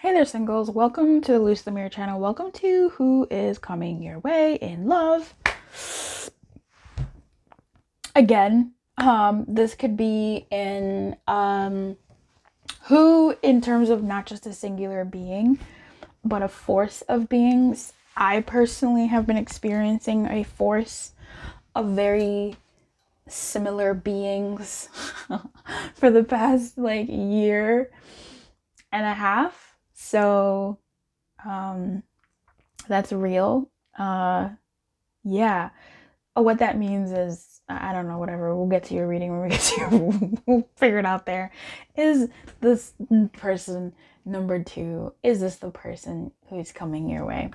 Hey there, singles. Welcome to the Loose the Mirror channel. Welcome to Who is Coming Your Way in Love. Again, this could be in who in terms of not just a singular being, but a force of beings. I personally have been experiencing a force of very similar beings for the past year and a half. So that's real. Yeah. What that means is, I don't know, whatever. We'll get to your reading when we get to your, we'll figure it out there. Is this person number 2? Is this the person who's coming your way?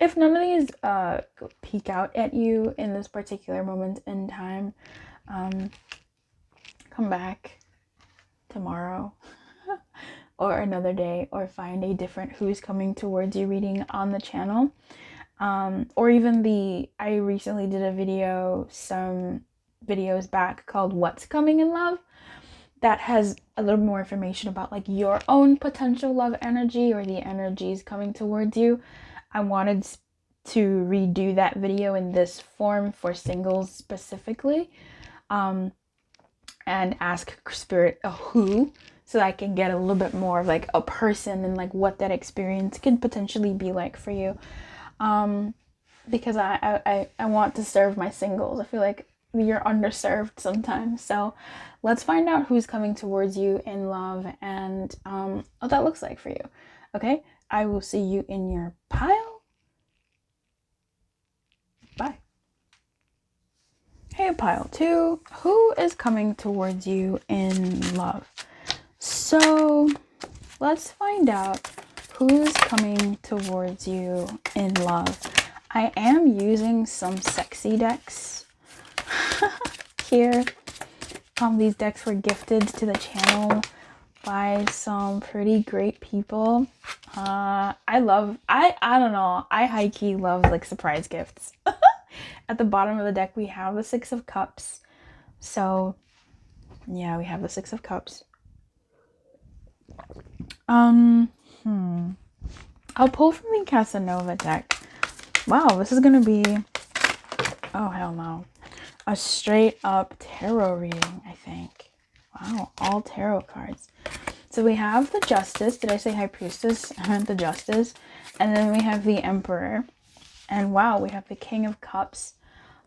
If none of these peek out at you in this particular moment in time, come back tomorrow or another day, or find a different Who's Coming Towards You reading on the channel. Or even I recently did a video some videos back called What's Coming in Love, that has a little more information about your own potential love energy or the energies coming towards you. I wanted to redo that video in this form for singles specifically, and ask Spirit a who, so that I can get a little bit more of a person and what that experience could potentially be like for you. Because I want to serve my singles. I feel like you're underserved sometimes. So let's find out who's coming towards you in love and what that looks like for you. Okay? I will see you in your pile. Bye. Hey, pile 2. Who is coming towards you in love? So let's find out who's coming towards you in love. I am using some sexy decks here. These decks were gifted to the channel by some pretty great people. I don't know. I high-key love surprise gifts. At the bottom of the deck, we have the 6 of Cups. So, yeah, we have the 6 of Cups. I'll pull from the Casanova deck. Wow, this is gonna be, oh hell no, a straight up tarot reading, I think. Wow, all tarot cards. So we have the Justice. Did I say High Priestess? I meant the Justice. And then we have the Emperor. And wow, we have the King of Cups.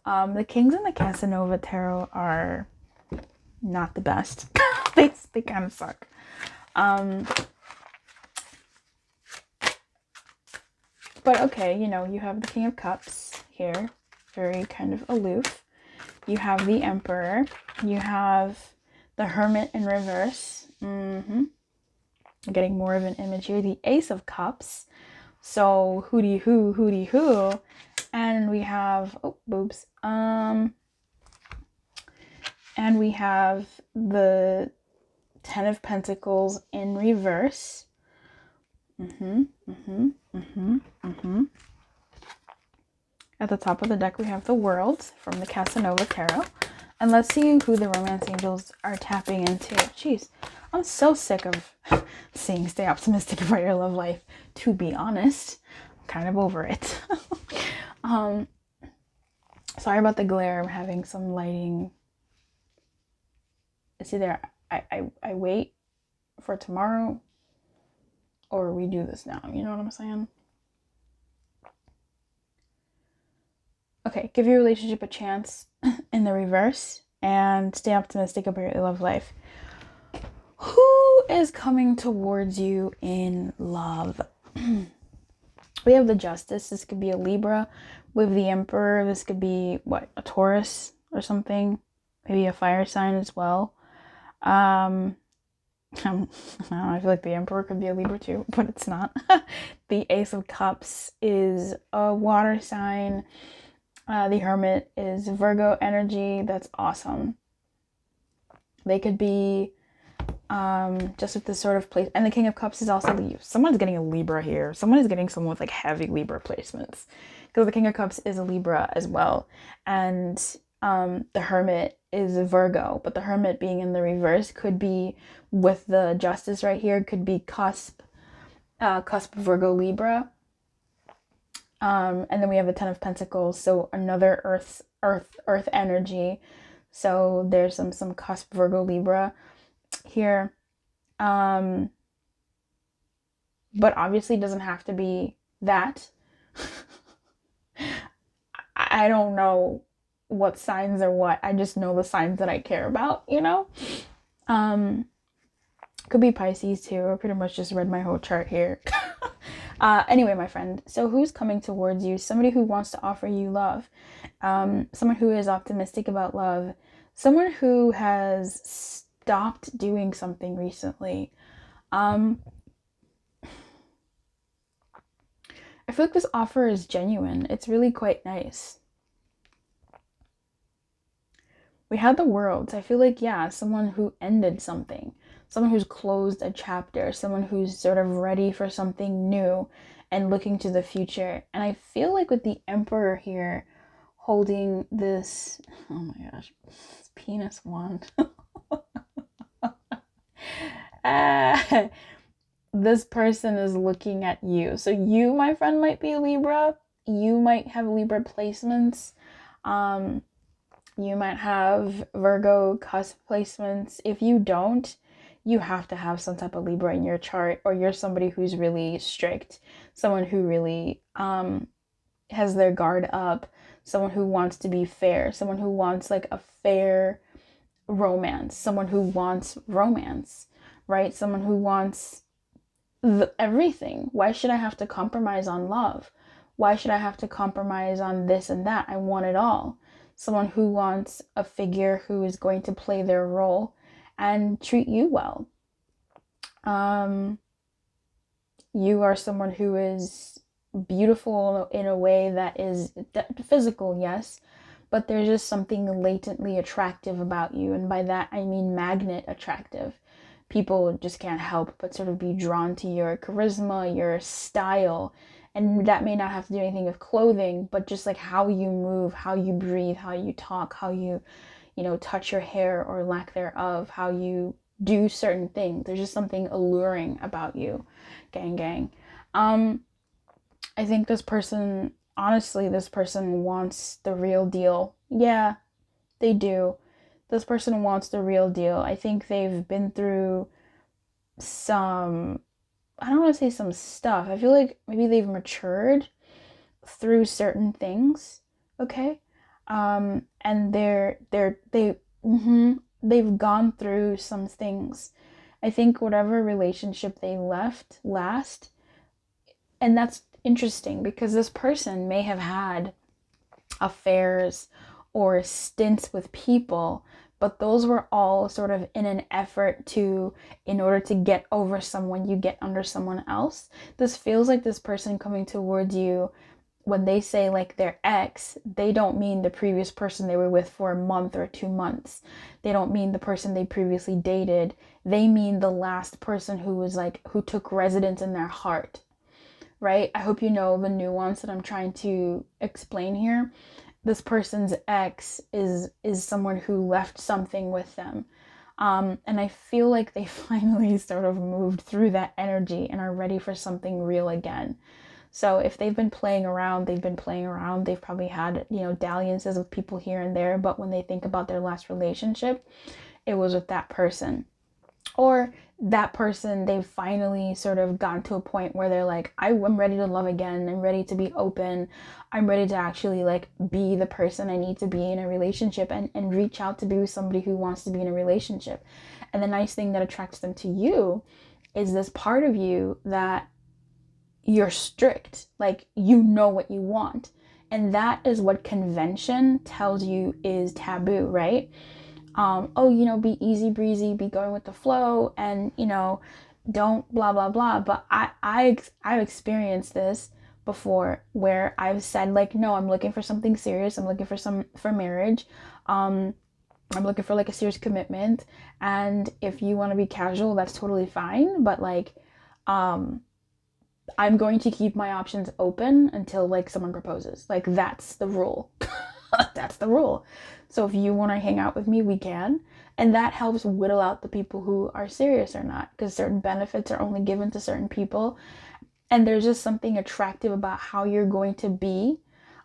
The Kings in the Casanova tarot are not the best. they kind of suck. But okay, you have the King of Cups here, very kind of aloof. You have the Emperor. You have the Hermit in reverse. Getting more of an image here. The Ace of Cups. So hooty hoo. And we have, oh, boobs. And we have the 10 of Pentacles in reverse. At the top of the deck, we have the World from the Casanova Tarot. And let's see who the romance angels are tapping into. Jeez, I'm so sick of seeing Stay Optimistic about your love life, to be honest. I'm kind of over it. Sorry about the glare. I'm having some lighting. It's either I wait for tomorrow or we do this now. You know what I'm saying? Okay, give your relationship a chance in the reverse and stay optimistic about your love life. Who is coming towards you in love? We have the Justice. This could be a Libra. With the Emperor, this could be, a Taurus or something. Maybe a fire sign as well. I don't know, I feel like the Emperor could be a Libra too, but it's not. The Ace of Cups is a water sign. The Hermit is Virgo energy. That's awesome. They could be just with this sort of place. And the King of Cups is also Libra. Someone's getting a Libra here. Someone is getting someone with heavy Libra placements. Because the King of Cups is a Libra as well. And the Hermit is a Virgo. But the Hermit being in the reverse could be with the Justice right here. Could be cusp cusp Virgo Libra. And then we have the Ten of Pentacles, so another earth energy. So there's some cusp Virgo Libra here. But obviously it doesn't have to be that. I don't know what signs are what. I just know the signs that I care about, you know? Could be Pisces too. I pretty much just read my whole chart here. Anyway, my friend, so who's coming towards you? Somebody who wants to offer you love. Someone who is optimistic about love. Someone who has stopped doing something recently. I feel like this offer is genuine. It's really quite nice. We had the Worlds. I feel like, yeah, someone who ended something. Someone who's closed a chapter. Someone who's sort of ready for something new and looking to the future. And I feel like with the Emperor here holding this, oh my gosh, this penis wand. This person is looking at you. So you, my friend, might be a Libra. You might have Libra placements. You might have Virgo cusp placements. If you don't, you have to have some type of Libra in your chart, or you're somebody who's really strict, someone who really has their guard up, someone who wants to be fair, someone who wants like a fair romance, someone who wants romance, right? Someone who wants everything. Why should I have to compromise on love? Why should I have to compromise on this and that? I want it all. Someone who wants a figure who is going to play their role and treat you well. You are someone who is beautiful in a way that is physical, yes, but there's just something latently attractive about you. And by that, I mean magnet attractive. People just can't help but sort of be drawn to your charisma, your style. And that may not have to do anything with clothing, but just like how you move, how you breathe, how you talk, how you touch your hair or lack thereof, how you do certain things. There's just something alluring about you, gang. I think this person, honestly, this person wants the real deal. Yeah, they do. This person wants the real deal. I think they've been through some, I don't want to say some stuff. I feel like maybe they've matured through certain things, okay? And they've gone through some things. I think whatever relationship they left last, and that's interesting because this person may have had affairs or stints with people, but those were all sort of in an effort to, in order to get over someone, you get under someone else. This feels like this person coming towards you, when they say like their ex, they don't mean the previous person they were with for a month or 2 months. They don't mean the person they previously dated. They mean the last person who was like, who took residence in their heart, right? I hope you know the nuance that I'm trying to explain here. This person's ex is someone who left something with them. And I feel like they finally sort of moved through that energy and are ready for something real again. So if they've been playing around, they've been playing around. They've probably had, dalliances with people here and there. But when they think about their last relationship, it was with that person. Or that person, they've finally sort of gotten to a point where they're like, I'm ready to love again. I'm ready to be open. I'm ready to actually like be the person I need to be in a relationship, and reach out to be with somebody who wants to be in a relationship. And the nice thing that attracts them to you is this part of you that you're strict, like you know what you want. And that is what convention tells you is taboo, right? Be easy breezy, be going with the flow, and don't blah blah blah. But I've experienced this before, where I've said like, no, I'm looking for something serious. I'm looking for marriage. I'm looking for like a serious commitment. And if you want to be casual, that's totally fine. But like, I'm going to keep my options open until like someone proposes. Like that's the rule. That's the rule. So if you want to hang out with me, we can. And that helps whittle out the people who are serious or not, because certain benefits are only given to certain people. And there's just something attractive about how you're going to be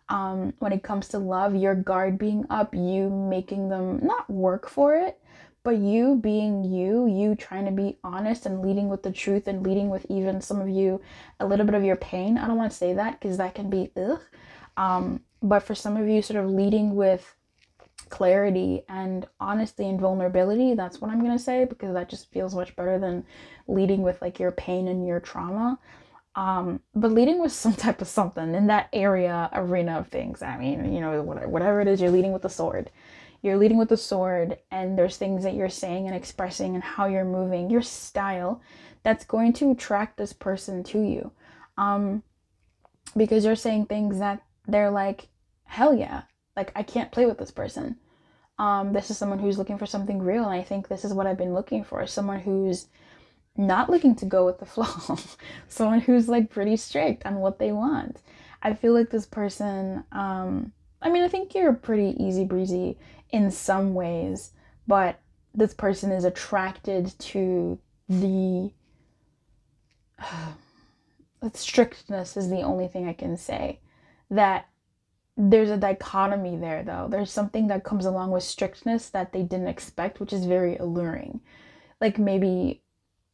when it comes to love, your guard being up, you making them not work for it, but you being you trying to be honest and leading with the truth and leading with even some of you a little bit of your pain. I don't want to say that because that can be ugh. But for some of you, sort of leading with clarity and honesty and vulnerability, that's what I'm going to say, because that just feels much better than leading with like your pain and your trauma. But leading with some type of something in that arena of things. I mean, you know, whatever it is, you're leading with the sword. You're leading with the sword, and there's things that you're saying and expressing and how you're moving, your style, that's going to attract this person to you. Because you're saying things that they're like, hell yeah, like I can't play with this person. This is someone who's looking for something real, and I think this is what I've been looking for. Someone who's not looking to go with the flow. Someone who's like pretty strict on what they want. I feel like this person, I mean, I think you're pretty easy breezy in some ways, but this person is attracted to the strictness is the only thing I can say. That there's a dichotomy there, though. There's something that comes along with strictness that they didn't expect, which is very alluring. Like maybe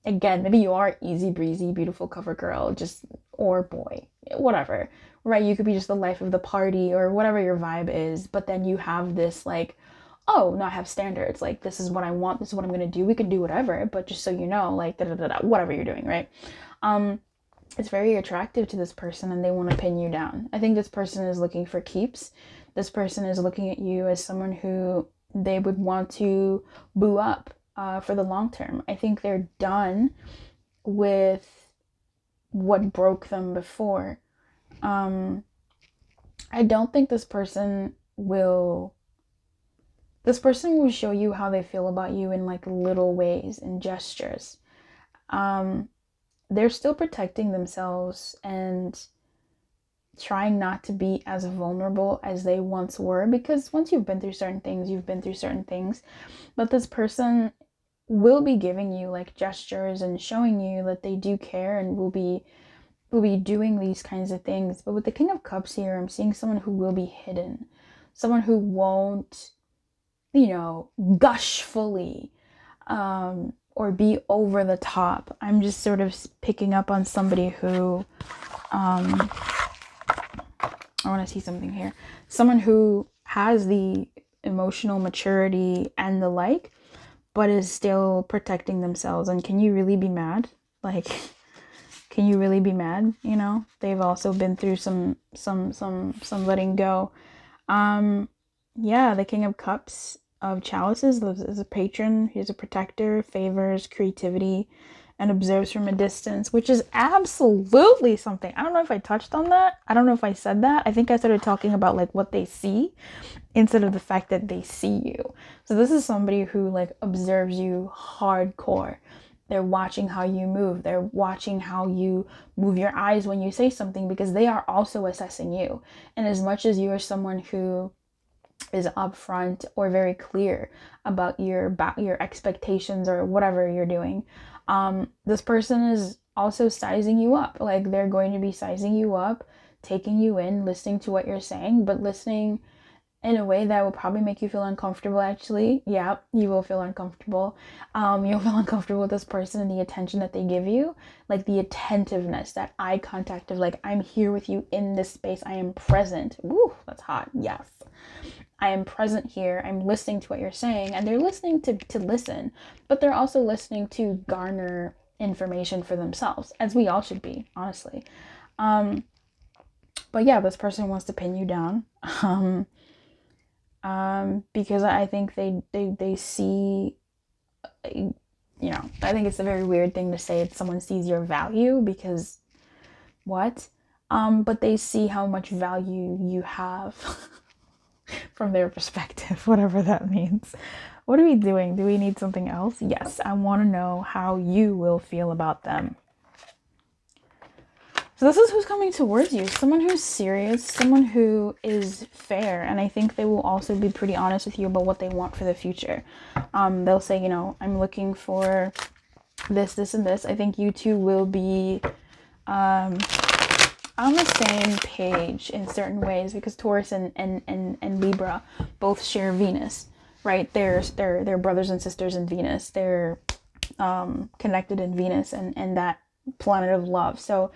you are easy breezy, beautiful cover girl, just, or boy, whatever, right? You could be just the life of the party or whatever your vibe is, but then you have this like, oh, no, I have standards. Like, this is what I want. This is what I'm going to do. We can do whatever, but just so you know, like, whatever you're doing, right? It's very attractive to this person, and they want to pin you down. I think this person is looking for keeps. This person is looking at you as someone who they would want to boo up for the long term. I think they're done with what broke them before. I don't think this person will show you how they feel about you in like little ways and gestures. They're still protecting themselves and trying not to be as vulnerable as they once were, because once you've been through certain things, you've been through certain things. But this person will be giving you like gestures and showing you that they do care, and will be doing these kinds of things. But with the King of Cups here, I'm seeing someone who will be hidden, someone who won't, you know, gush fully, or be over the top. I'm just sort of picking up on somebody who, I want to see something here. Someone who has the emotional maturity and the like, but is still protecting themselves. And can you really be mad? Like, can you really be mad? You know, they've also been through some letting go. Yeah, the King of Cups of Chalices is a patron. He's a protector, favors creativity, and observes from a distance, which is absolutely something. I don't know if I touched on that. I don't know if I said that. I think I started talking about like what they see instead of the fact that they see you. So this is somebody who like observes you hardcore. They're watching how you move. They're watching how you move your eyes when you say something, because they are also assessing you. And as much as you are someone who is upfront or very clear about your expectations or whatever you're doing, this person is also sizing you up. Like, they're going to be sizing you up, taking you in, listening to what you're saying, but listening in a way that will probably make you feel uncomfortable. Actually, yeah, you will feel uncomfortable. You'll feel uncomfortable with this person and the attention that they give you, like the attentiveness, that eye contact of like, I'm here with you in this space, I am present. Woo, that's hot. Yes, I am present here, I'm listening to what you're saying. And they're listening to listen, but they're also listening to garner information for themselves, as we all should be, honestly. But yeah, this person wants to pin you down. Because I think they see, you know, I think it's a very weird thing to say that someone sees your value, because what? But they see how much value you have from their perspective, whatever that means. What are we doing? Do we need something else? Yes, I want to know how you will feel about them. So this is who's coming towards you. Someone who's serious, someone who is fair. And I think they will also be pretty honest with you about what they want for the future. They'll say, you know, I'm looking for this, and this. I think you two will be on the same page in certain ways, because Taurus and Libra both share Venus, right? They're brothers and sisters in Venus. They're connected in Venus and that planet of love. So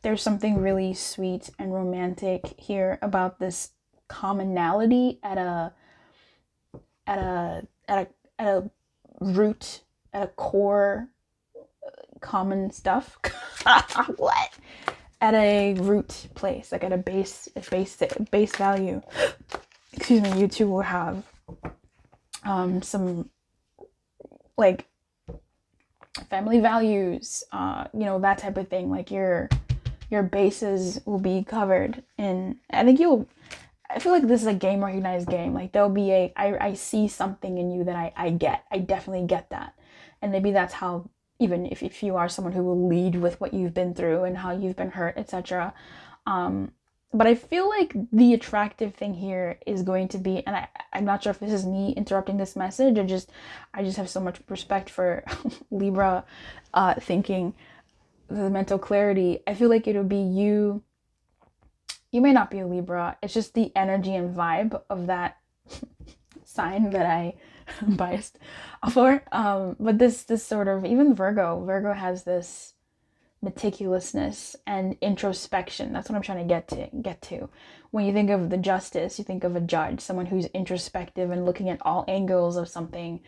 there's something really sweet and romantic here about this commonality at a root, at a core, common stuff. What? At a root place, like at a base value. Excuse me. You two will have some like family values, that type of thing. Like your bases will be covered in. I feel like this is a game recognized game. Like there'll be I see something in you that I definitely get that. And maybe that's how, even if you are someone who will lead with what you've been through and how you've been hurt, etc. But I feel like the attractive thing here is going to be, and I'm not sure if this is me interrupting this message, or I just have so much respect for Libra thinking, the mental clarity. I feel like it'll be you. You may not be a Libra. It's just the energy and vibe of that sign that I'm biased for. But this sort of, even Virgo has this meticulousness and introspection. That's what I'm trying to get to. When you think of the justice, you think of a judge, someone who's introspective and looking at all angles of something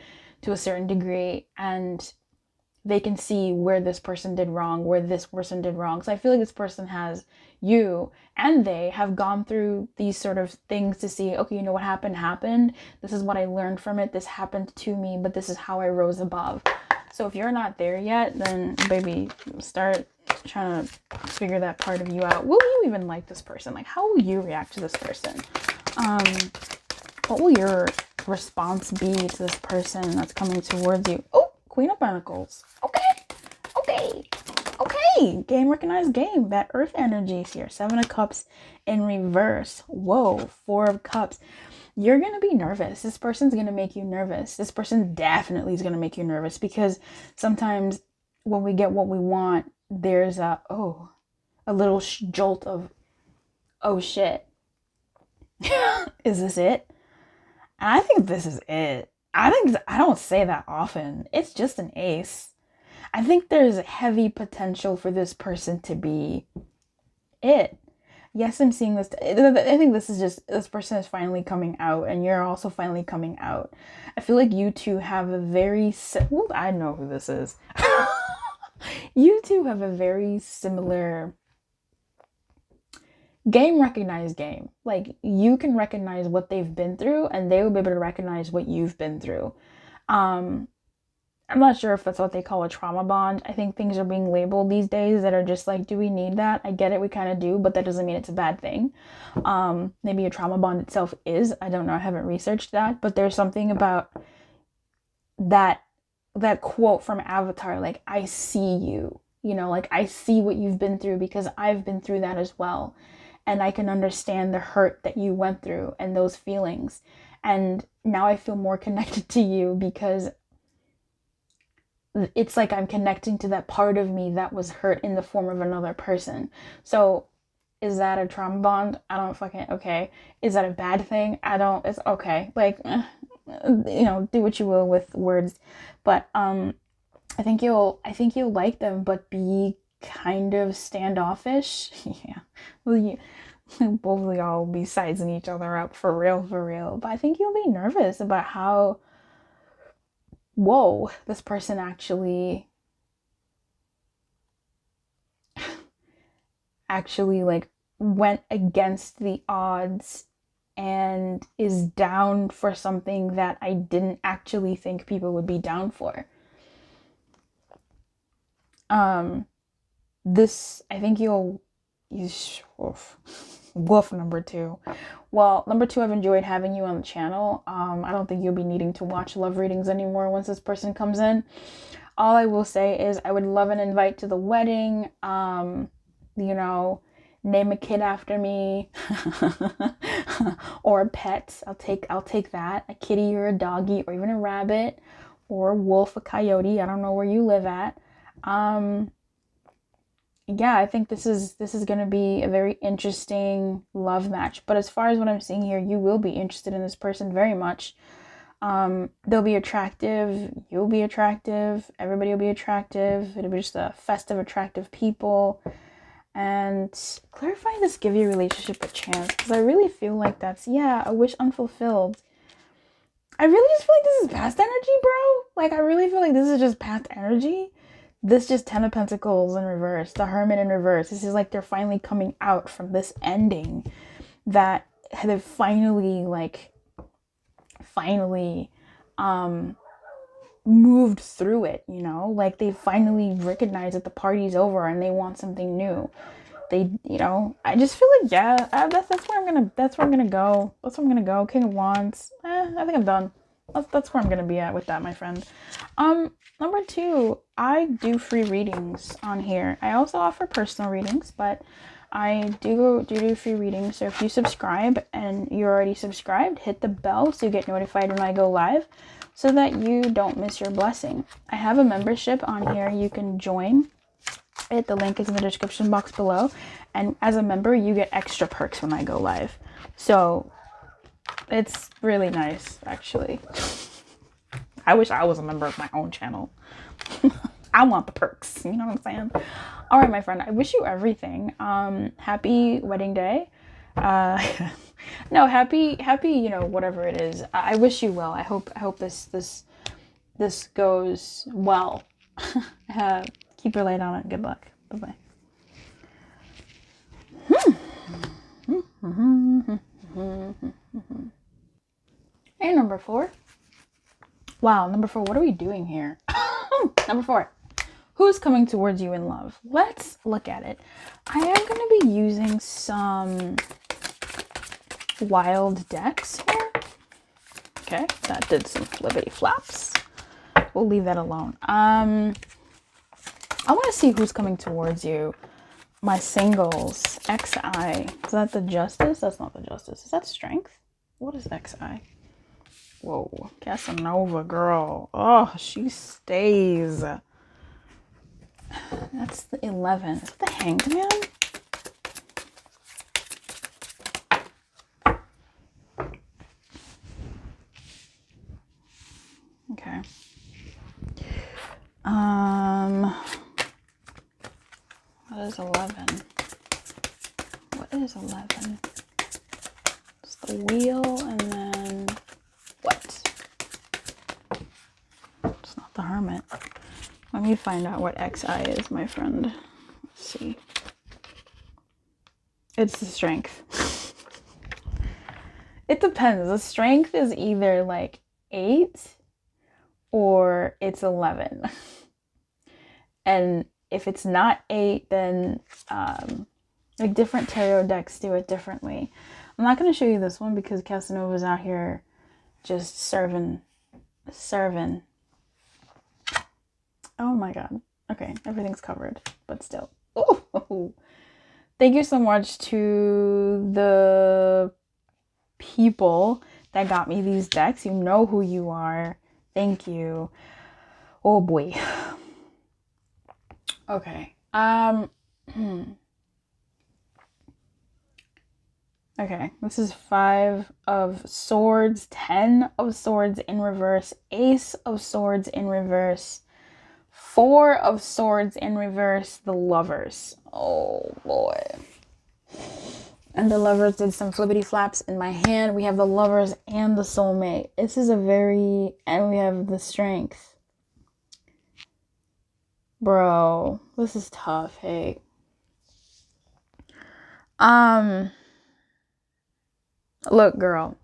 to a certain degree, and they can see where this person did wrong, where this person did wrong. So I feel like this person has, you and they have gone through these sort of things to see, okay, what happened. This is what I learned from it. This happened to me, but this is how I rose above. So if you're not there yet, then baby, start trying to figure that part of you out. Will you even like this person? Like, how will you react to this person? What will your response be to this person that's coming towards you? Oh, Queen of Pentacles. Okay. Game recognized game. That earth energy is here. 7 of Cups in reverse. Whoa. 4 of Cups. You're going to be nervous. This person's going to make you nervous. This person definitely is going to make you nervous, because sometimes when we get what we want, there's a little jolt of, oh shit. Is this it? And I think this is it. I don't say that often. It's just an ace. I think there's heavy potential for this person to be it. Yes, I'm seeing this. I think this is just, this person is finally coming out, and you're also finally coming out. I feel like you two have a very, well, I know who this is. You two have a very similar game recognized game. Like, you can recognize what they've been through, and they will be able to recognize what you've been through. I'm not sure if that's what they call a trauma bond. I think things are being labeled these days that are just like, do we need that? I get it, we kind of do, but that doesn't mean it's a bad thing. Maybe a trauma bond itself is. I don't know. I haven't researched that, but there's something about that quote from Avatar, like, I see you, like, I see what you've been through because I've been through that as well. And I can understand the hurt that you went through and those feelings. And now I feel more connected to you because it's like I'm connecting to that part of me that was hurt in the form of another person. So is that a trauma bond? I don't fucking, okay. Is that a bad thing? It's okay. Like, do what you will with words. But I think you'll like them, but be kind of standoffish. Yeah. Well, both of y'all will be sizing each other up for real. But I think you'll be nervous about how, whoa, this person actually like went against the odds and is down for something that I didn't actually think people would be down for. This, I think woof, number 2. Well, number 2, I've enjoyed having you on the channel. I don't think you'll be needing to watch love readings anymore once this person comes in. All I will say is I would love an invite to the wedding. Name a kid after me. Or a pet. I'll take that. A kitty or a doggy or even a rabbit or a wolf, a coyote. I don't know where you live at. yeah, I think this is going to be a very interesting love match. But as far as what I'm seeing here, you will be interested in this person very much. They'll be attractive, you'll be attractive, everybody will be attractive. It'll be just a fest of attractive people. And clarify this give your relationship a chance, because I really feel like that's, yeah, a wish unfulfilled. I really just feel like this is past energy, bro. Like, I really feel like this is just past energy. This just 10 of Pentacles in reverse, the Hermit in reverse. This is like they're finally coming out from this ending that they've finally moved through it, you know? Like, they finally recognize that the party's over and they want something new. They, you know, I just feel like, yeah, that's where I'm gonna go. That's where I'm gonna go. King of Wands. I think I'm done. That's where I'm gonna be at with that, my friend. Number 2, I do free readings on here. I also offer personal readings, but I do free readings. So if you subscribe and you're already subscribed, hit the bell so you get notified when I go live, so that you don't miss your blessing. I have a membership on here. You can join it. The link is in the description box below. And as a member, you get extra perks when I go live. So it's really nice, actually. I wish I was a member of my own channel. I want the perks. You know what I'm saying? All right, my friend. I wish you everything. Happy wedding day. No, happy, you know, whatever it is. I wish you well. I hope this goes well. Keep your light on it. Good luck. Bye-bye. And number 4. Wow, number 4, what are we doing here? Number 4. Who's coming towards you in love? Let's look at it. I am going to be using some wild decks here. Okay, that did some flippity flaps. We'll leave that alone. I want to see who's coming towards you. My singles. XI. Is that the Justice? That's not the Justice. Is that Strength? What is XI? Whoa. Casanova, girl. Oh, she stays. That's the 11. Is that the Hanged Man? Okay. What is 11? What is 11? It's the Wheel, and then what? It's not the Hermit. Let me find out what XI is, my friend. Let's see. It's the Strength. It depends. The Strength is either like 8 or it's 11. And if it's not 8, then like different tarot decks do it differently. I'm not going to show you this one because Casanova's out here just serving. Oh my god. Okay, everything's covered, but still. Oh, thank you so much to the people that got me these decks. You know who you are. Thank you. Oh boy. Okay. Okay, this is 5 of Swords, 10 of Swords in reverse, Ace of Swords in reverse, 4 of Swords in reverse, the Lovers. Oh boy. And the Lovers did some flippity flaps in my hand. We have the Lovers and the Soulmate. This is a very, and we have the Strength. Bro, this is tough, hey. Look, girl.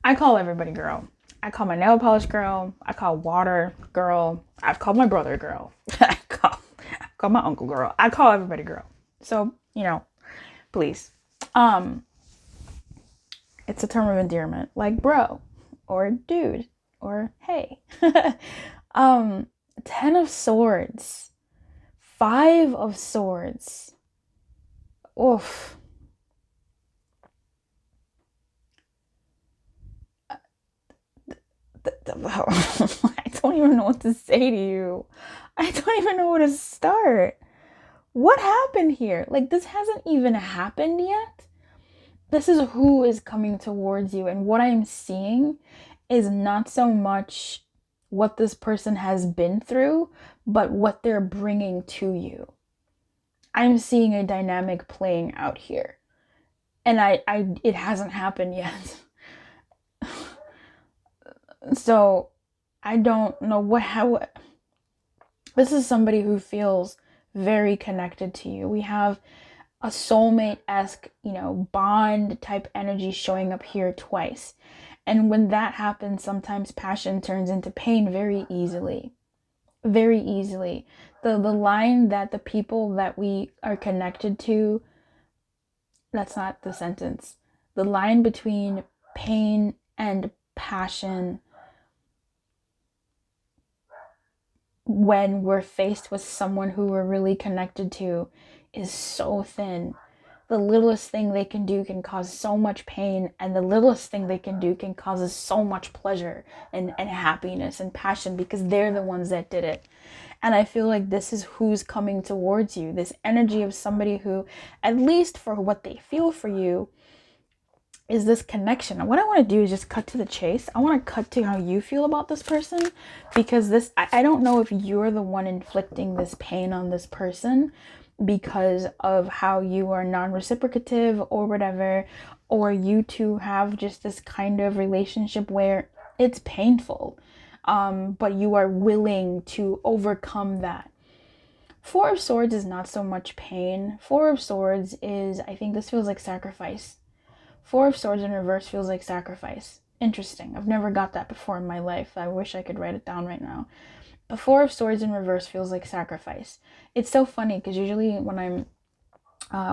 I call everybody girl. I call my nail polish girl. I call water girl. I've called my brother girl. I call my uncle girl. I call everybody girl. So, you know, please. It's a term of endearment, like bro, or dude, or hey. 10 of Swords, 5 of Swords. Oof. I don't even know what to say to you. I don't even know where to start. what happened here? Like, this hasn't even happened yet. This is who is coming towards you. And what I'm seeing is not so much what this person has been through, but what they're bringing to you. I'm seeing a dynamic playing out here. And it hasn't happened yet. So I don't know how. This is somebody who feels very connected to you. We have a soulmate-esque, bond type energy showing up here twice. And when that happens, sometimes passion turns into pain very easily. Very easily. The line that the people that we are connected to, that's not the sentence. The line between pain and passion when we're faced with someone who we're really connected to is so thin. The littlest thing they can do can cause so much pain, and the littlest thing they can do can cause us so much pleasure and happiness and passion, because they're the ones that did it. And I feel like this is who's coming towards you. This energy of somebody who, at least for what they feel for you, is this connection. And what I want to do is just cut to the chase. I want to cut to how you feel about this person, because I don't know if you're the one inflicting this pain on this person because of how you are non-reciprocative or whatever, or you two have just this kind of relationship where it's painful, but you are willing to overcome that. Four of Swords is not so much pain. Four of Swords is, I think this feels like sacrifice. Four of Swords in reverse feels like sacrifice. Interesting. I've never got that before in my life. I wish I could write it down right now. But Four of Swords in reverse feels like sacrifice. It's so funny because usually when I'm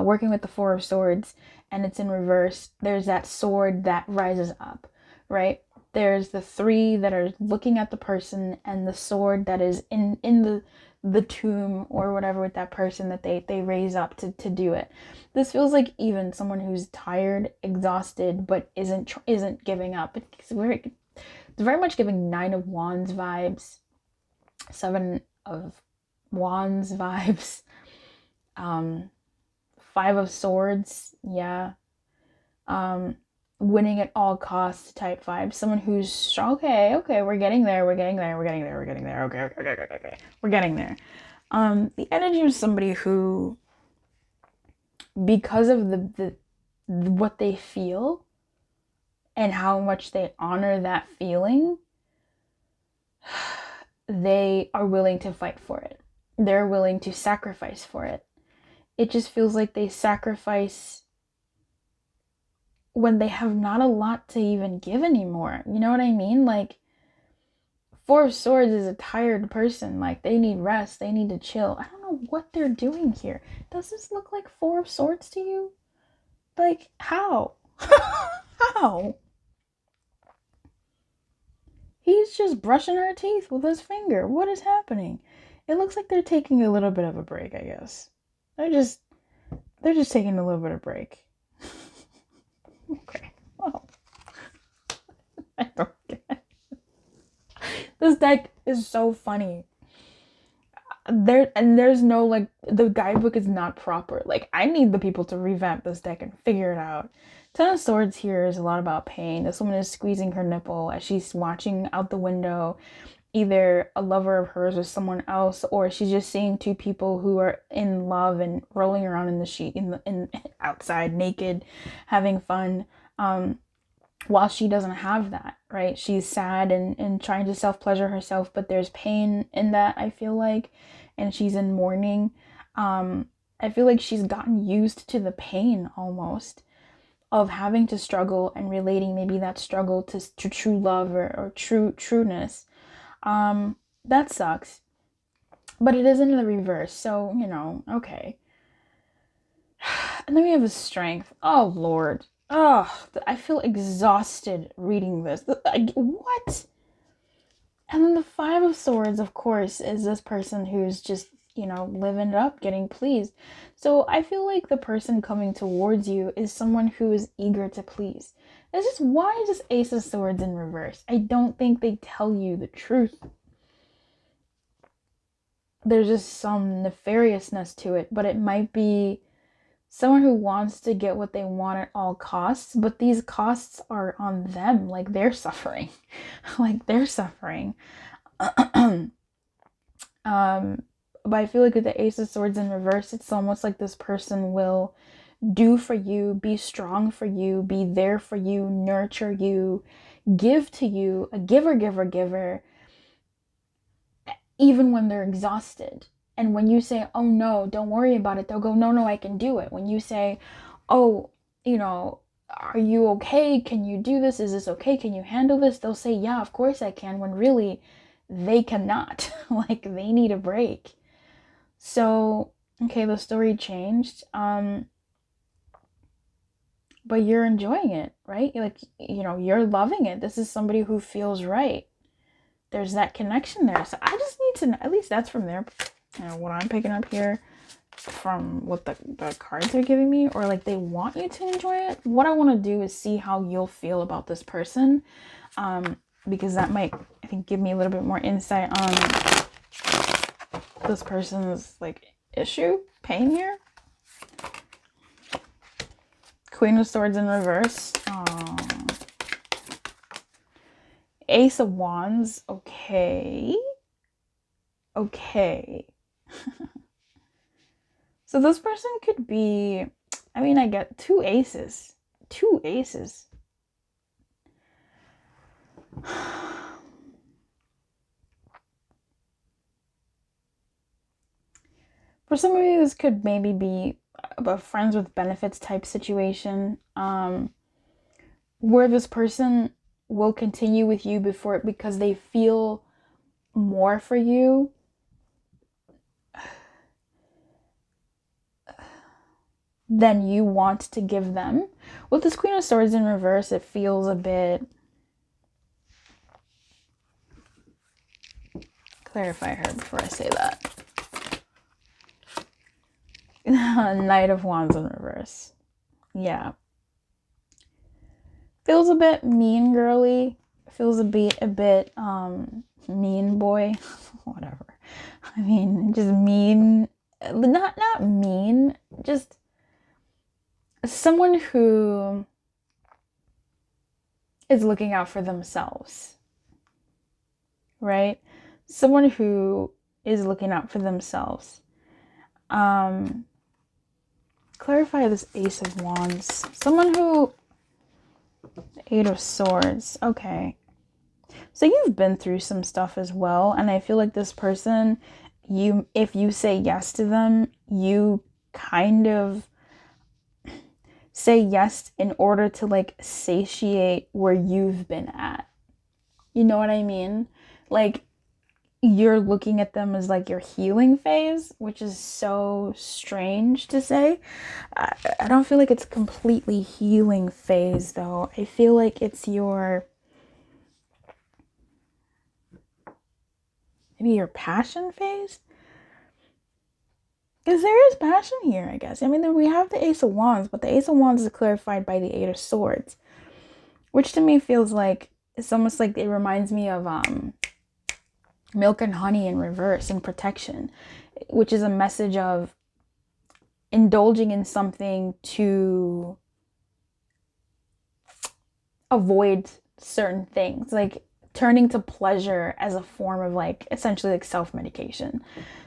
working with the Four of Swords and it's in reverse, there's that sword that rises up, right? There's the three that are looking at the person and the sword that is in the tomb or whatever with that person that they raise up to do it. This feels like even someone who's tired, exhausted, but isn't giving up. It's very much giving Nine of Wands vibes, Seven of Wands vibes, Five of Swords, yeah, winning at all costs type vibes. Someone who's strong. Okay, we're getting there, okay, we're getting there. The energy of somebody who, because of the what they feel and how much they honor that feeling, they are willing to fight for it. They're willing to sacrifice for it. It just feels like they sacrifice when they have not a lot to even give anymore. You know what I mean? Like, Four of Swords is a tired person. Like, they need rest. They need to chill. I don't know what they're doing here. Does this look like Four of Swords to you? Like, how? How? He's just brushing her teeth with his finger. What is happening? It looks like they're taking a little bit of a break, I guess. They're just taking a little bit of break. Okay. Well, I don't get it. This deck is so funny. There's no, like, the guidebook is not proper. Like, I need the people to revamp this deck and figure it out. Ten of Swords here is a lot about pain. This woman is squeezing her nipple as she's watching out the window, either a lover of hers or someone else, or she's just seeing two people who are in love and rolling around in the sheet in outside naked, having fun. While she doesn't have that, right? She's sad and trying to self-pleasure herself, but there's pain in that, I feel like, and she's in mourning. I feel like she's gotten used to the pain almost of having to struggle and relating maybe that struggle to true love or trueness. That sucks. But it isn't in the reverse, so, okay. And then we have the Strength. Oh, Lord. Oh, I feel exhausted reading this. What? And then the Five of Swords, of course, is this person who's just, living it up, getting pleased. So I feel like the person coming towards you is someone who is eager to please. It's just, why is this Ace of Swords in reverse? I don't think they tell you the truth. there's just some nefariousness to it, but it might be someone who wants to get what they want at all costs, but these costs are on them. Like, they're suffering. Like, they're suffering. But I feel like with the Ace of Swords in reverse, it's almost like this person will do for you, be strong for you, be there for you, nurture you, give to you, a giver, giver, giver, even when they're exhausted. And when you say, oh no, don't worry about it, they'll go, no, no, I can do it. When you say, oh, you know, are you okay? Can you do this? Is this okay? Can you handle this? They'll say, yeah, of course I can, when really they cannot. Like, they need a break. So, okay, the story changed. But you're enjoying it, right? Like, you know, you're loving it. This is somebody who feels right. There's that connection there. So I just need to know, at least that's from there, you know, what I'm picking up here from what the cards are giving me, or like they want you to enjoy it. What I want to do is see how you'll feel about this person, because that might, I think, give me a little bit more insight on this person's like issue, pain here. Queen of Swords in reverse. Ace of Wands. Okay. Okay. So this person could be, I mean, I get two aces. Two aces. For some of you, this could maybe be a friends with benefits type situation, where this person will continue with you because they feel more for you than you want to give them. With this Queen of Swords in reverse, it feels a bit... Clarify her before I say that. Knight of Wands in reverse. Yeah. Feels a bit mean girly. Feels a bit mean boy. Whatever. I mean, just mean. Not mean. Just someone who is looking out for themselves. Right? Someone who is looking out for themselves. Clarify this Ace of Wands. Someone who... Eight of Swords. Okay. So you've been through some stuff as well. And I feel like this person, if you say yes to them, you kind of say yes in order to like satiate where you've been at. You know what I mean? Like, you're looking at them as like your healing phase, which is so strange to say. I don't feel like it's completely healing phase though. I feel like it's your, maybe your passion phase. Because there is passion here, I guess. I mean, we have the Ace of Wands, but the Ace of Wands is clarified by the Eight of Swords, which to me feels like, it's almost like it reminds me of Milk and Honey in reverse, in protection, which is a message of indulging in something to avoid certain things, like turning to pleasure as a form of like essentially like self-medication.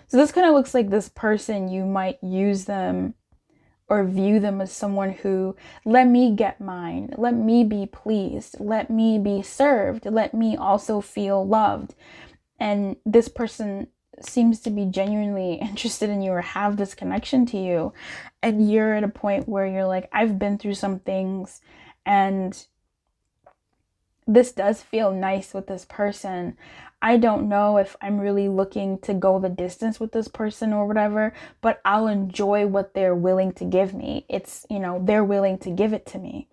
So this kind of looks like this person, you might use them or view them as someone who, let me get mine, let me be pleased, let me be served, let me also feel loved. And this person seems to be genuinely interested in you or have this connection to you. And you're at a point where you're like, I've been through some things and this does feel nice with this person. I don't know if I'm really looking to go the distance with this person or whatever, but I'll enjoy what they're willing to give me. It's, you know, they're willing to give it to me.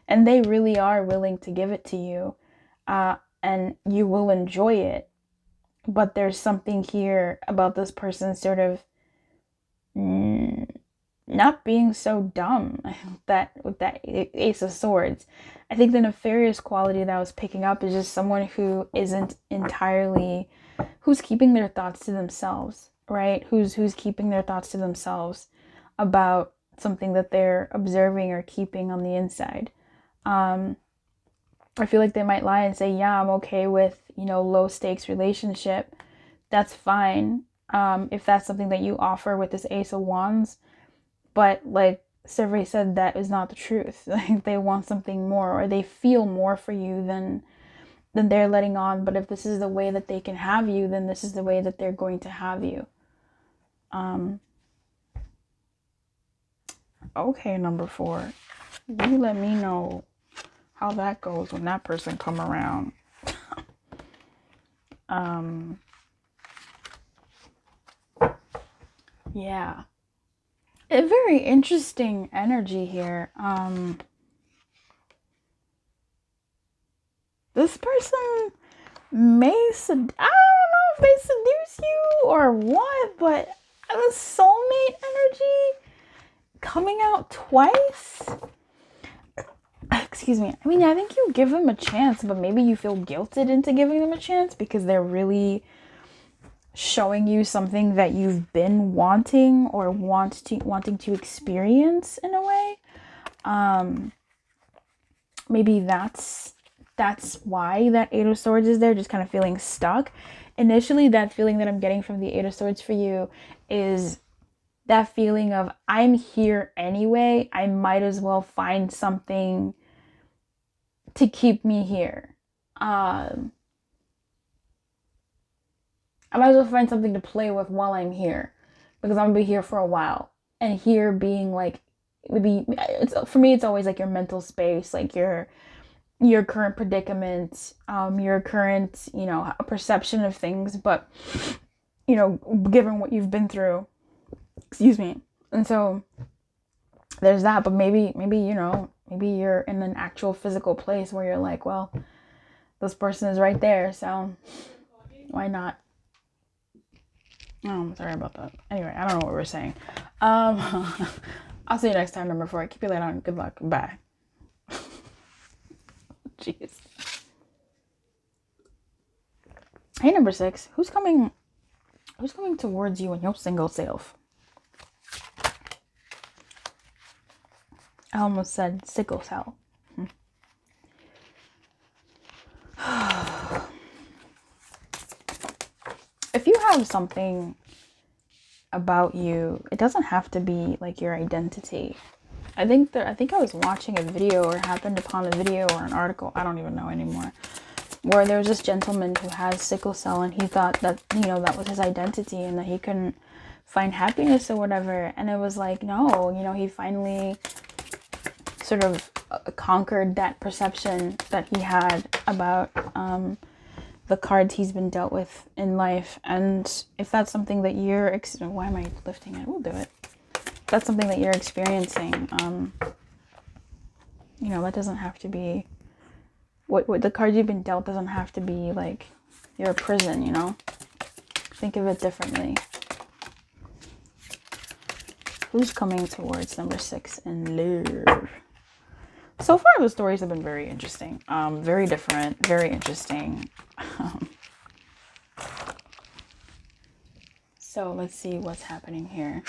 And they really are willing to give it to you. And you will enjoy it. But there's something here about this person sort of not being so dumb with that Ace of Swords. I think the nefarious quality that I was picking up is just someone who isn't entirely, who's keeping their thoughts to themselves. right? Who's keeping their thoughts to themselves about something that they're observing or keeping on the inside. I feel like they might lie and say, yeah, I'm okay with, low stakes relationship. That's fine. If that's something that you offer with this Ace of Wands. But like Survey said, that is not the truth. Like they want something more, or they feel more for you than they're letting on. But if this is the way that they can have you, then this is the way that they're going to have you. Okay, number 4. You let me know how that goes when that person come around. Yeah. A very interesting energy here. This person may I don't know if they seduce you or what, but the soulmate energy coming out twice. Excuse me. I mean, I think you give them a chance, but maybe you feel guilted into giving them a chance because they're really showing you something that you've been wanting or wanting to experience in a way. Maybe that's why that Eight of Swords is there, just kind of feeling stuck. Initially, that feeling that I'm getting from the Eight of Swords for you is that feeling of, I'm here anyway, I might as well find something to keep me here. I might as well find something to play with while I'm here, because I'm gonna be here for a while. And here being like, maybe for me, it's always like your mental space, like your current predicament, your current, perception of things, but, given what you've been through, excuse me. And so there's that, but maybe, maybe you're in an actual physical place where you're like, well, this person is right there, so why not? Oh, sorry about that. Anyway, I don't know what we're saying. I'll see you next time, number 4. Keep your light on. Good luck. Bye. Jeez. Hey, number 6. Who's coming towards you in your single self? I almost said sickle cell. If you have something about you, it doesn't have to be like your identity. I think I was watching a video, or happened upon a video or an article, I don't even know anymore, where there was this gentleman who has sickle cell, and he thought that, that was his identity and that he couldn't find happiness or whatever. And it was like, no, he finally sort of conquered that perception that he had about the cards he's been dealt with in life. And if that's something that you're why am I lifting it? We'll do it. If that's something that you're experiencing, that doesn't have to be what the cards you've been dealt doesn't have to be like you're a prison, Think of it differently. Who's coming towards number 6 in love? So far, the stories have been very interesting. Very different, very interesting. So let's see what's happening here.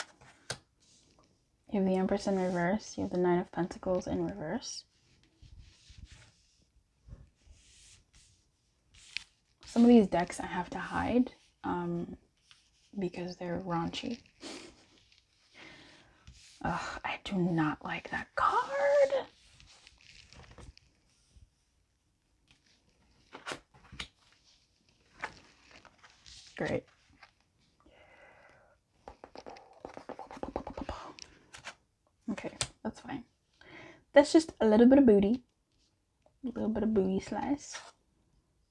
You have the Empress in reverse. You have the Nine of Pentacles in reverse. Some of these decks I have to hide because they're raunchy. Ugh, I do not like that card. Great. Okay, that's fine. That's just a little bit of booty. A little bit of booty slice.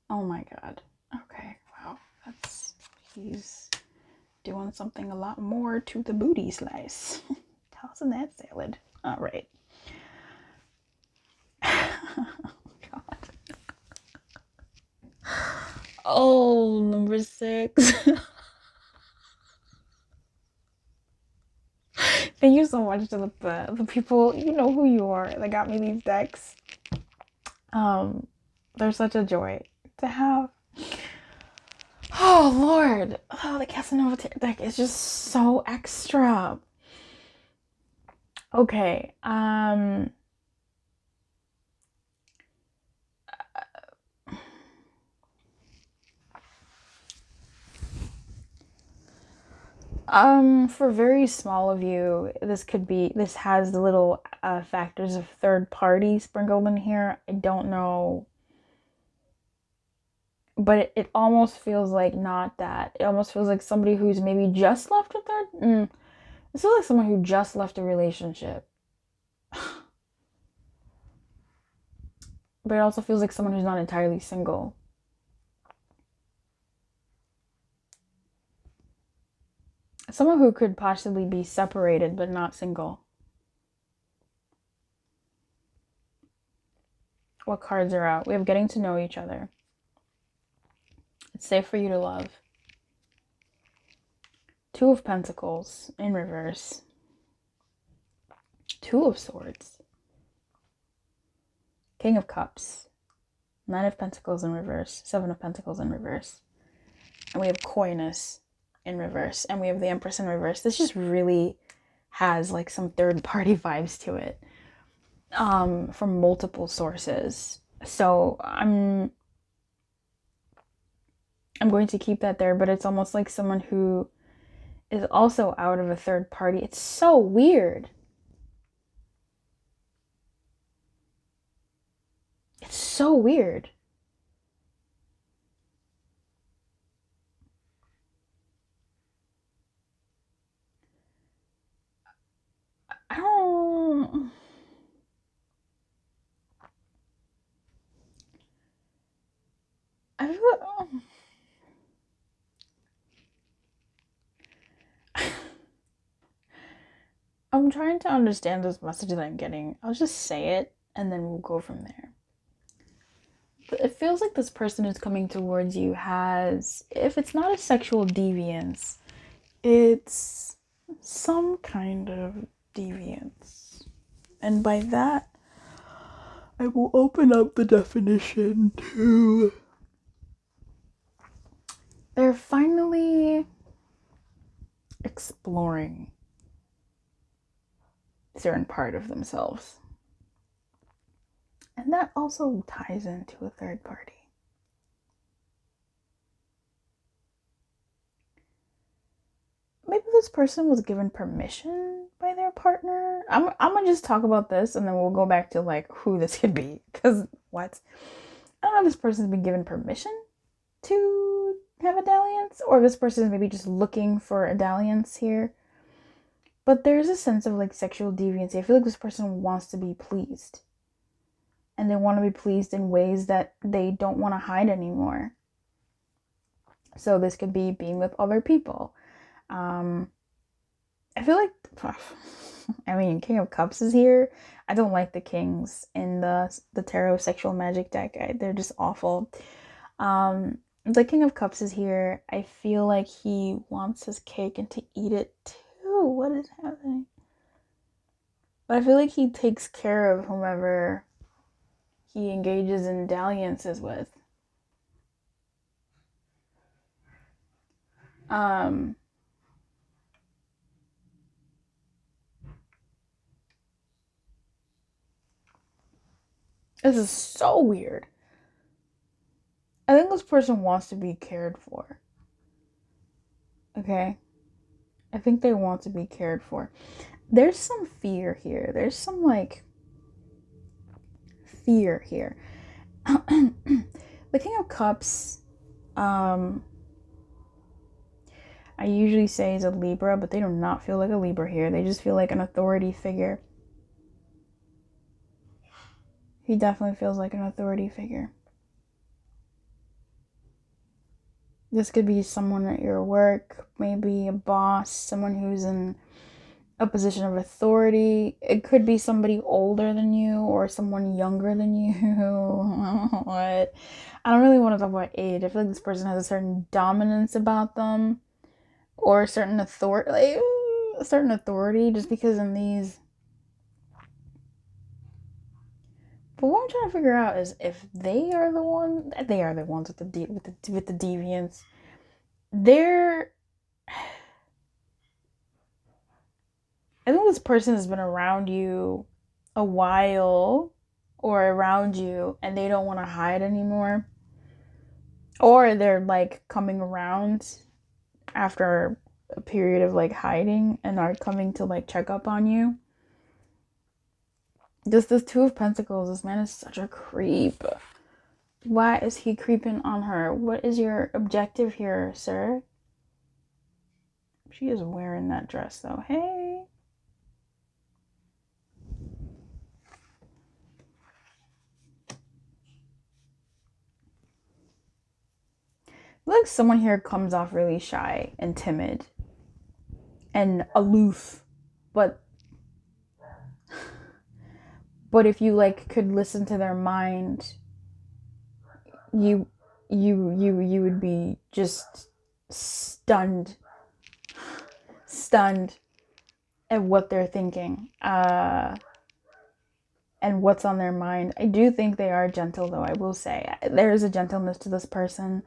Oh my god. Okay, wow. He's doing something a lot more to the booty slice. Tossing that salad. All right. God. Oh, number 6. Thank you so much to the people, you know who you are, that got me these decks. They're such a joy to have. Oh Lord. Oh, the Casanova deck is just so extra. Okay. For very small of you, this has the little factors of third party sprinkled in here. I don't know, but it almost feels like not that. It almost feels like somebody who's maybe just left a third. It feels like someone who just left a relationship, but it also feels like someone who's not entirely single. Someone who could possibly be separated but not single. What cards are out? We have getting to know each other. It's safe for you to love. Two of Pentacles in reverse. Two of Swords. King of Cups. Nine of Pentacles in reverse. Seven of Pentacles in reverse. And we have Coyness in reverse. And we have the Empress in reverse. This just really has like some third party vibes to it. From multiple sources. So I'm going to keep that there, but it's almost like someone who is also out of a third party. It's so weird. It's so weird. I don't... I feel... I'm trying to understand this message that I'm getting. I'll just say it and then we'll go from there. But it feels like this person who's coming towards you has, if it's not a sexual deviance, it's some kind of deviance. And by that, I will open up the definition to... They're finally exploring a certain part of themselves. And that also ties into a third party. Maybe this person was given permission by their partner. I'm gonna just talk about this and then we'll go back to like who this could be. Because what? I don't know if this person's been given permission to have a dalliance, or this person is maybe just looking for a dalliance here. But there's a sense of like sexual deviancy. I feel like this person wants to be pleased. And they want to be pleased in ways that they don't want to hide anymore. So this could be being with other people. I feel like, I mean, King of Cups is here. I don't like the kings in the tarot sexual magic deck. They're just awful. The King of Cups is here. I feel like he wants his cake and to eat it too. What is happening? But I feel like he takes care of whomever he engages in dalliances with. This is so weird. I think this person wants to be cared for. Okay? I think they want to be cared for. There's some fear here. There's some, like, fear here. The King of Cups, I usually say is a Libra, but they do not feel like a Libra here. They just feel like an authority figure. He definitely feels like an authority figure. This could be someone at your work, maybe a boss, someone who's in a position of authority. It could be somebody older than you or someone younger than you. What? I don't really want to talk about age. I feel like this person has a certain dominance about them or a certain authority, like, a certain authority, just because in these. But what I'm trying to figure out is if they are the ones with the deviance. they're, I think this person has been around you a while, or around you, and they don't want to hide anymore. Or they're like coming around after a period of like hiding and are coming to like check up on you. Just this Two of Pentacles, this man is such a creep. Why is he creeping on her? What is your objective here, sir? She is wearing that dress though. Hey. Like someone here comes off really shy and timid and aloof, but if you like could listen to their mind, you would be just stunned at what they're thinking and what's on their mind. I do think they are gentle though. I will say there is a gentleness to this person.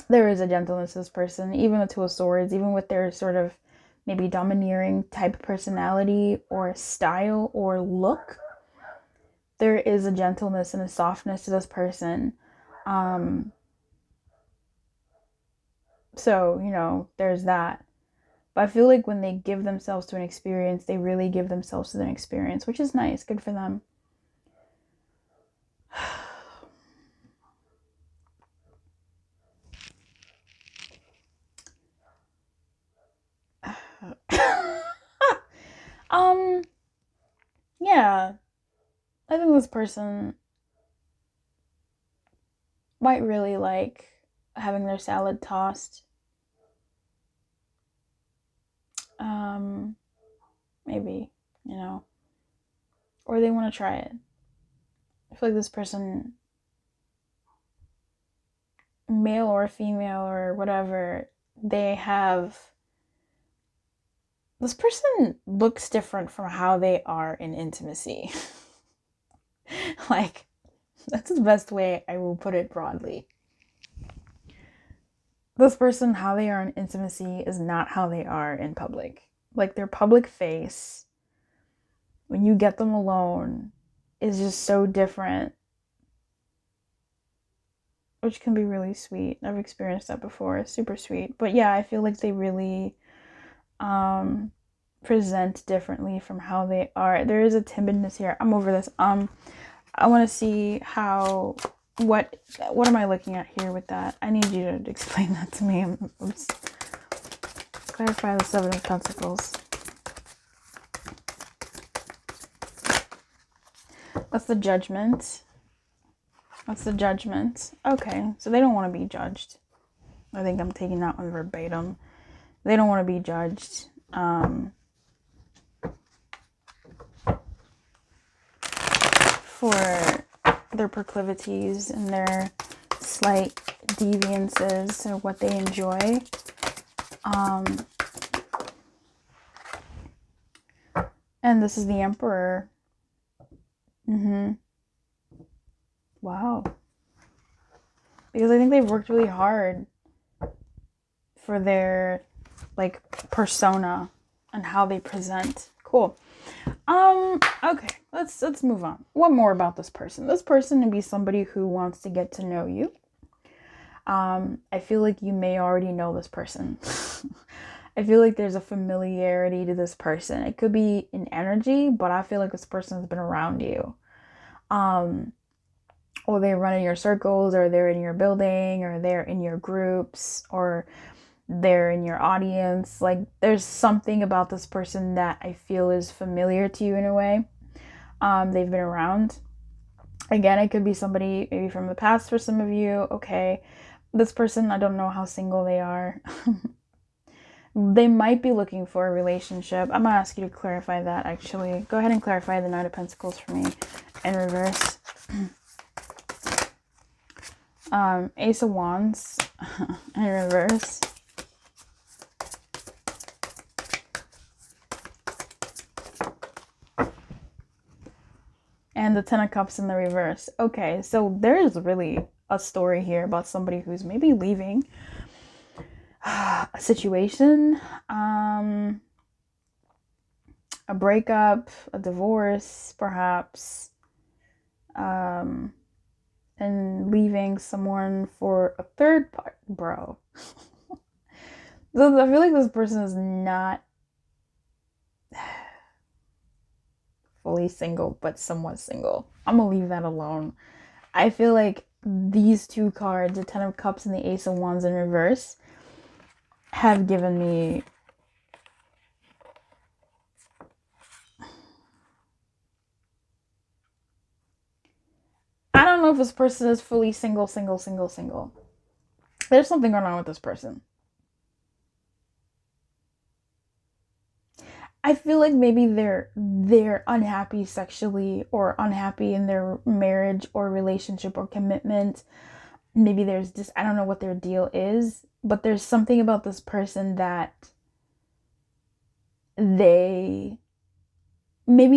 There is a gentleness to this person, even the Two of Swords, even with their sort of maybe domineering type personality or style or look. There is a gentleness and a softness to this person. So, you know, there's that. But I feel like when they give themselves to an experience, they really give themselves to an experience, which is nice. Good for them. Yeah. I think this person might really like having their salad tossed. Maybe, you know, or they want to try it. I feel like this person, male or female or whatever, this person looks different from how they are in intimacy. Like, that's the best way I will put it broadly. This person, how they are in intimacy is not how they are in public. Like, their public face, when you get them alone, is just so different, which can be really sweet. I've experienced that before. It's super sweet. But yeah, I feel like they really present differently from how they are. There is a timidness here. I'm over this. I want to see how, what am I looking at here with that? I need you to explain that to me. Clarify the Seven of Pentacles. That's the Judgment. That's the Judgment. Okay, so they don't want to be judged. I think I'm taking that one verbatim. They don't want to be judged. For their proclivities and their slight deviances or what they enjoy. And this is the Emperor. Wow. Because I think they've worked really hard for their like persona and how they present. Cool. Okay, let's move on. What more about this person? This person would be somebody who wants to get to know you. I feel like you may already know this person. I feel like there's a familiarity to this person. It could be in energy, but I feel like this person has been around you. Or they run in your circles, or they're in your building, or they're in your groups, or they're in your audience. Like, there's something about this person that I feel is familiar to you in a way. They've been around. Again, it could be somebody maybe from the past for some of you. Okay, this person, I don't know how single they are. They might be looking for a relationship. I'm gonna ask you to clarify that, actually. Go ahead and clarify the Knight of Pentacles for me in reverse. Ace of Wands in reverse. And the Ten of Cups in the reverse. Okay, so there's really a story here about somebody who's maybe leaving a situation, a breakup, a divorce, perhaps, and leaving someone for a third part, bro. So I feel like this person is not fully single, but somewhat single. I'm gonna leave that alone. I feel like these two cards, the Ten of Cups and the Ace of Wands in reverse, have given me I don't know if this person is fully single. There's something going on with this person. I feel like maybe they're unhappy sexually or unhappy in their marriage or relationship or commitment. Maybe there's just, I don't know what their deal is, but there's something about this person that maybe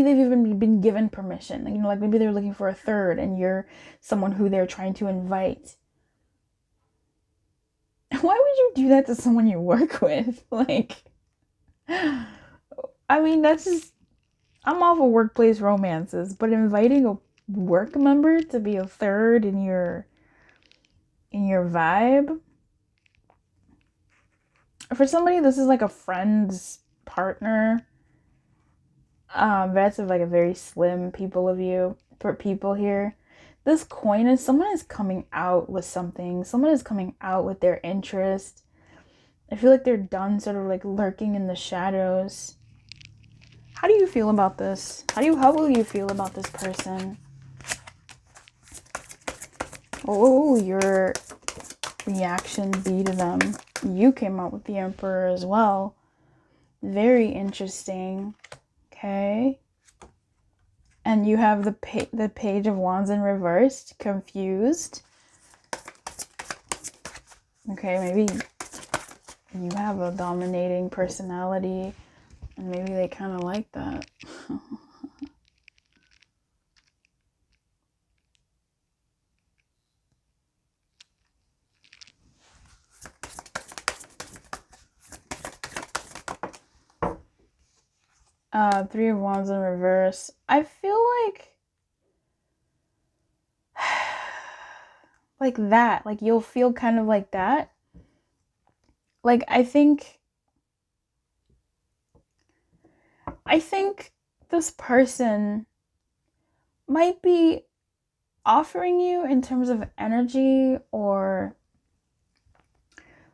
they've even been given permission. You know, like maybe they're looking for a third and you're someone who they're trying to invite. Why would you do that to someone you work with? Like, I mean, that's just, I'm all for workplace romances, but inviting a work member to be a third in your vibe, for somebody, this is like a friend's partner. That's like a very slim people here. This coin is someone is coming out with something. Someone is coming out with their interest. I feel like they're done sort of like lurking in the shadows. How do you feel about this? How will you feel about this person? Oh, your reaction be to them. You came out with the Emperor as well. Very interesting. Okay. And you have the Page of Wands in reversed. Confused. Okay, maybe you have a dominating personality and maybe they kind of like that. Three of Wands in reverse. I feel like that. Like you'll feel kind of like that. Like I think this person might be offering you in terms of energy or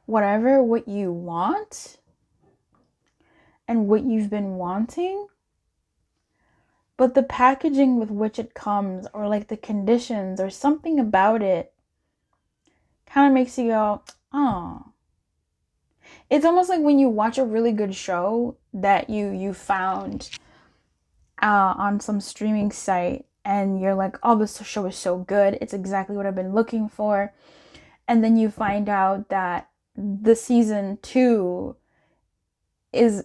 whatever, what you want and what you've been wanting. But the packaging with which it comes, or like the conditions or something about it, kind of makes you go, oh. It's almost like when you watch a really good show that you found on some streaming site and you're like, oh, this show is so good. It's exactly what I've been looking for. And then you find out that the season 2 is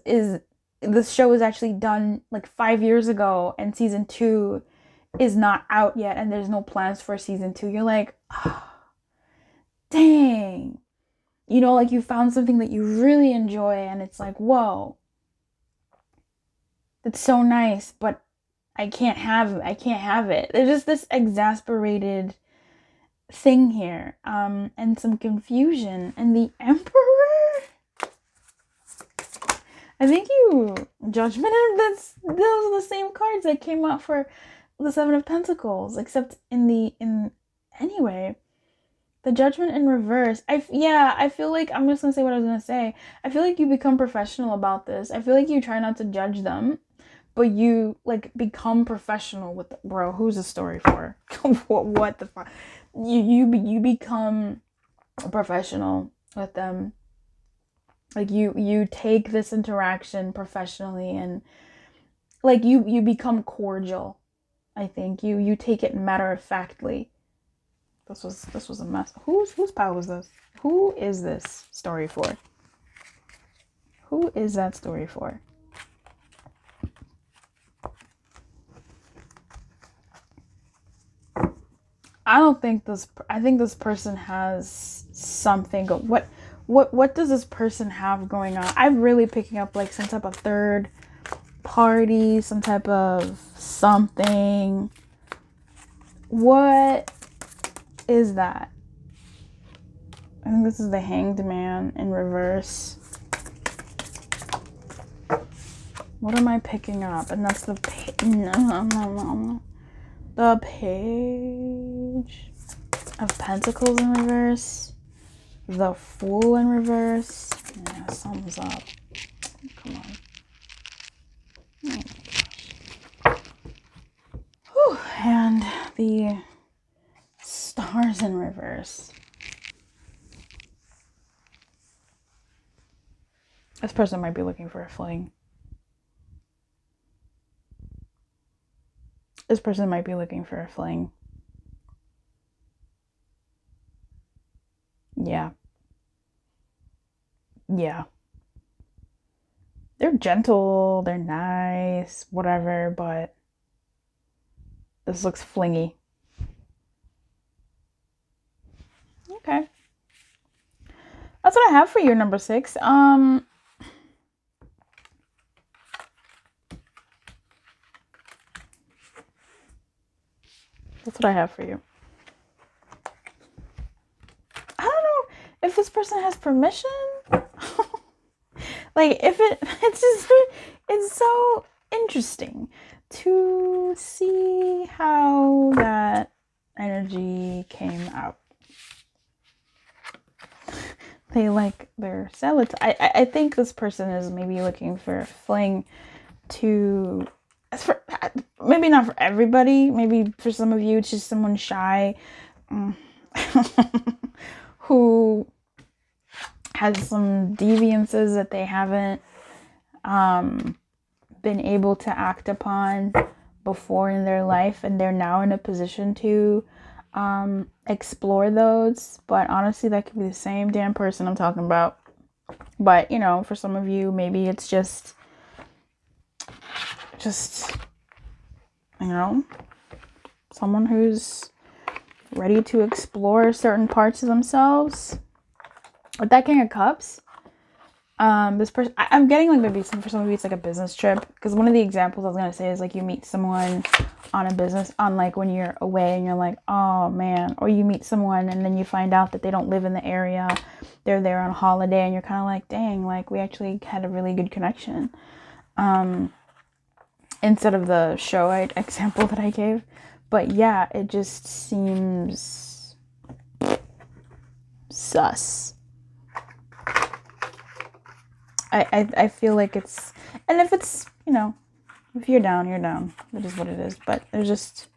this show was actually done like 5 years ago and season 2 is not out yet and there's no plans for season 2. You're like, oh, dang. You know, like you found something that you really enjoy and it's like, whoa, it's so nice, but I can't have it. There's just this exasperated thing here, and some confusion. And the Emperor, I think Judgment, those are the same cards that came out for the Seven of Pentacles, except anyway, the Judgment in reverse. I feel like, I'm just gonna say what I was gonna say. I feel like you become professional about this. I feel like you try not to judge them, but you like become professional with bro. Who's the story for? What the fuck? You become professional with them. Like you take this interaction professionally and like you become cordial. I think you take it matter of factly. This was a mess. Whose pile was this? Who is this story for? Who is that story for? I don't think this. I think this person has something. What does this person have going on? I'm really picking up like some type of third party, some type of something. What is that? I think this is the Hanged Man in reverse. What am I picking up? And that's the the Page of Pentacles in reverse. The Fool in reverse. Yeah, something's up. Come on. Oh my gosh. Whew. And the Stars in reverse. This person might be looking for a fling. This person might be looking for a fling. Yeah. Yeah. They're gentle, they're nice, whatever, but this looks flingy. Okay. That's what I have for you, number 6. That's what I have for you. I don't know if this person has permission. Like, if it's so interesting to see how that energy came out. They like their salads. I think this person is maybe looking for a fling to, for maybe not for everybody. Maybe for some of you, it's just someone shy who has some deviances that they haven't been able to act upon before in their life, and they're now in a position to explore those. But honestly, that could be the same damn person I'm talking about. But you know, for some of you, maybe it's just you know, someone who's ready to explore certain parts of themselves. With that King of Cups, this person, I'm getting like maybe for some of you it's like a business trip, because one of the examples I was gonna say is like you meet someone on a business, on like when you're away and you're like, oh man, or you meet someone and then you find out that they don't live in the area, they're there on holiday, and you're kind of like, dang, like we actually had a really good connection, instead of the show example that I gave. But yeah, it just seems sus. I feel like it's, and if it's, you know, if you're down, you're down. It is what it is. But there's just,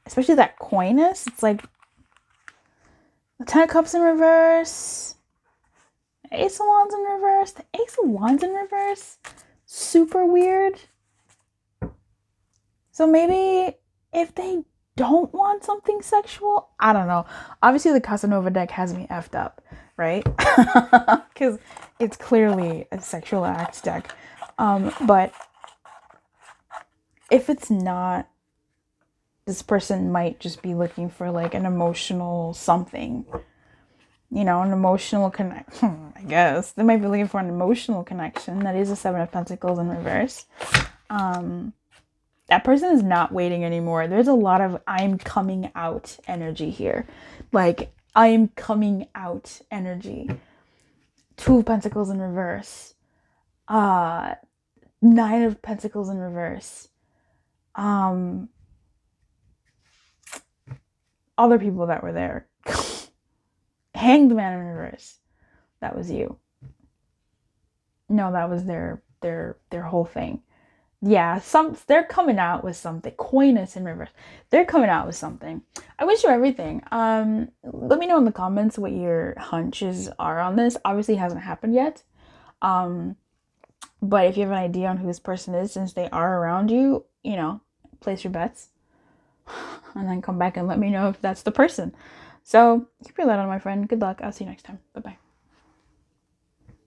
especially that coyness, it's like the 10 of Cups in reverse, Ace of Wands in reverse, the Ace of Wands in reverse, super weird. So maybe if they don't want something sexual, I don't know. Obviously the Casanova deck has me effed up, right? Because it's clearly a sexual act deck. But if it's not, this person might just be looking for like an emotional something, you know, an emotional connection. I guess they might be looking for an emotional connection. That is a 7 of Pentacles in reverse. That person is not waiting anymore. There's a lot of I'm coming out energy here. Like, I am coming out energy. 2 of Pentacles in reverse. 9 of Pentacles in reverse. Other people that were there. Hanged Man in reverse. That was you. No, that was their whole thing. Yeah, they're coming out with something. Coyness in reverse. They're coming out with something. I wish you everything. Let me know in the comments what your hunches are on this. Obviously, it hasn't happened yet. But if you have an idea on who this person is, since they are around you, you know, place your bets. And then come back and let me know if that's the person. So, keep your light on, my friend. Good luck. I'll see you next time. Bye-bye.